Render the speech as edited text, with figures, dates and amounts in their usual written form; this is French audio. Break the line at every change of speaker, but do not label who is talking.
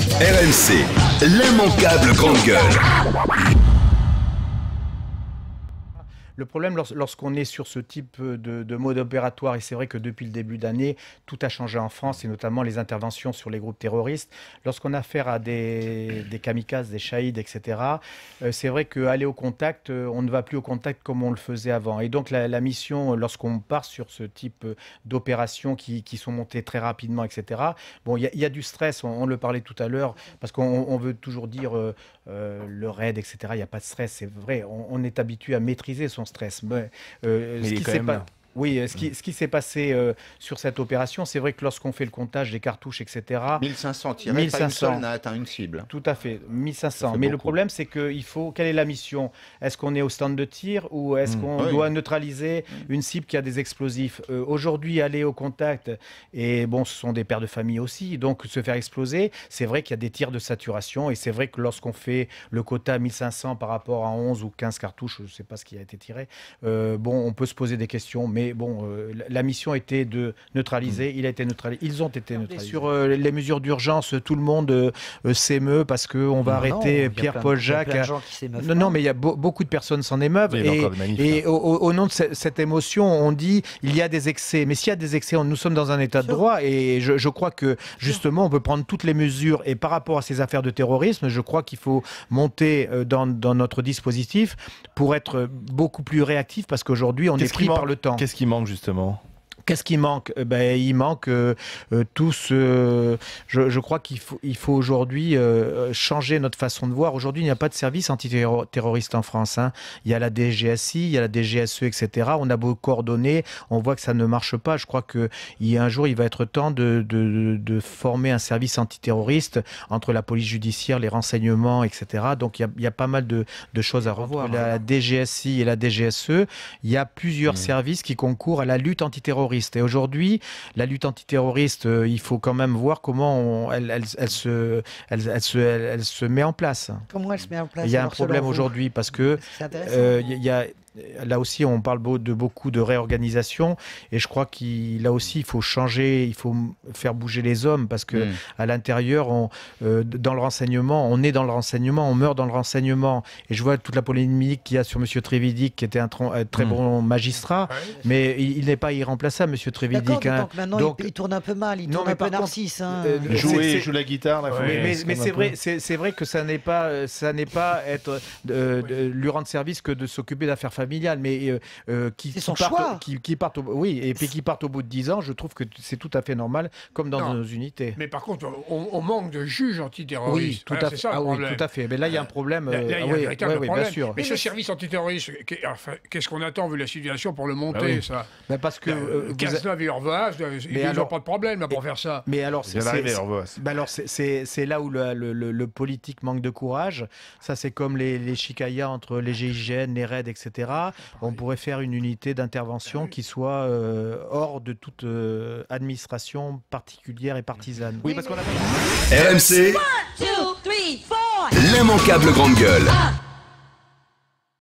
RMC, l'immanquable grande gueule.
Le problème lorsqu'on est sur ce type de mode opératoire, et c'est vrai que depuis le début d'année, tout a changé en France, et notamment les interventions sur les groupes terroristes. Lorsqu'on a affaire à des kamikazes, des shahids, etc., c'est vrai qu'aller au contact, on ne va plus au contact comme on le faisait avant. Et donc la mission, lorsqu'on part sur ce type d'opérations qui sont montées très rapidement, etc., bon, il y a du stress, on le parlait tout à l'heure, parce qu'on veut toujours dire le raid, etc., il n'y a pas de stress, c'est vrai, on est habitué à maîtriser son stress. Mais
il est quand même là.
Oui, ce qui s'est passé sur cette opération, c'est vrai que lorsqu'on fait le comptage des cartouches, etc.
1500 tirés, pas une seule n'a atteint une cible.
Tout à fait, 1500. Mais le problème, c'est qu'il faut... Quelle est la mission? Est-ce qu'on est au stand de tir ou est-ce qu'on doit neutraliser une cible qui a des explosifs? Aujourd'hui, aller au contact, et bon, ce sont des pères de famille aussi, donc se faire exploser, c'est vrai qu'il y a des tirs de saturation, et c'est vrai que lorsqu'on fait le quota 1500 par rapport à 11 ou 15 cartouches, je ne sais pas ce qui a été tiré, bon, on peut se poser des questions, mais bon, la mission était de neutraliser, il a été neutralisé, ils ont été neutralisés. Sur les mesures d'urgence, tout le monde s'émeut parce qu'on va arrêter Pierre-Paul Jacques. Non, mais il y a beaucoup de personnes s'en émeuvent. Et au nom de cette émotion, on dit il y a des excès. Mais s'il y a des excès, nous sommes dans un état de droit, et je crois que justement, on peut prendre toutes les mesures. Et par rapport à ces affaires de terrorisme, je crois qu'il faut monter dans notre dispositif pour être beaucoup plus réactif, parce qu'aujourd'hui, on est pris par le temps.
Qu'est-ce qui manque justement?
Qu'est-ce qui manque? Il manque tout ce... Je crois qu'il faut aujourd'hui changer notre façon de voir. Aujourd'hui, il n'y a pas de service antiterroriste en France. Hein. Il y a la DGSI, il y a la DGSE, etc. On a beau coordonner, on voit que ça ne marche pas. Je crois qu'un jour, il va être temps de former un service antiterroriste entre la police judiciaire, les renseignements, etc. Donc, il y a pas mal de choses à revoir. La DGSI et la DGSE, il y a plusieurs services qui concourent à la lutte antiterroriste. Et aujourd'hui, la lutte antiterroriste, il faut quand même voir comment elle se met en place.
Comment elle se met en place?
Il y a un problème aujourd'hui parce que là aussi, on parle de beaucoup de réorganisation, et je crois là aussi, il faut changer, il faut faire bouger les hommes, parce que à l'intérieur, dans le renseignement, on est dans le renseignement, on meurt dans le renseignement. Et je vois toute la polémique qu'il y a sur M. Trévidic, qui était un très bon magistrat, mais il n'est pas irremplaçable, M. Trévidic.
Hein. Donc maintenant, il tourne un peu mal, il tourne un peu narcisse. Hein.
Il joue la guitare.
Mais c'est vrai que ça n'est pas être lui rendre service que de s'occuper d'affaires familiales, mais qui partent au bout de 10 ans, je trouve que c'est tout à fait normal, comme dans nos unités.
Mais par contre, on manque de juges antiterroristes.
Oui, tout à fait. Mais là, il y a un problème.
Là, il y a un véritable problème.
Bien sûr.
Mais ce service antiterroriste, qu'est-ce qu'on attend vu la situation pour le monter, ça?
Parce que
Cazeneuve et Urvoas, ils n'ont pas de problème là, pour faire ça.
Mais alors, c'est là où le politique manque de courage. Ça, c'est comme les chicayas entre les GIGN, les raids, etc. On pourrait faire une unité d'intervention qui soit hors de toute administration particulière et partisane.
RMC, l'immanquable grande gueule.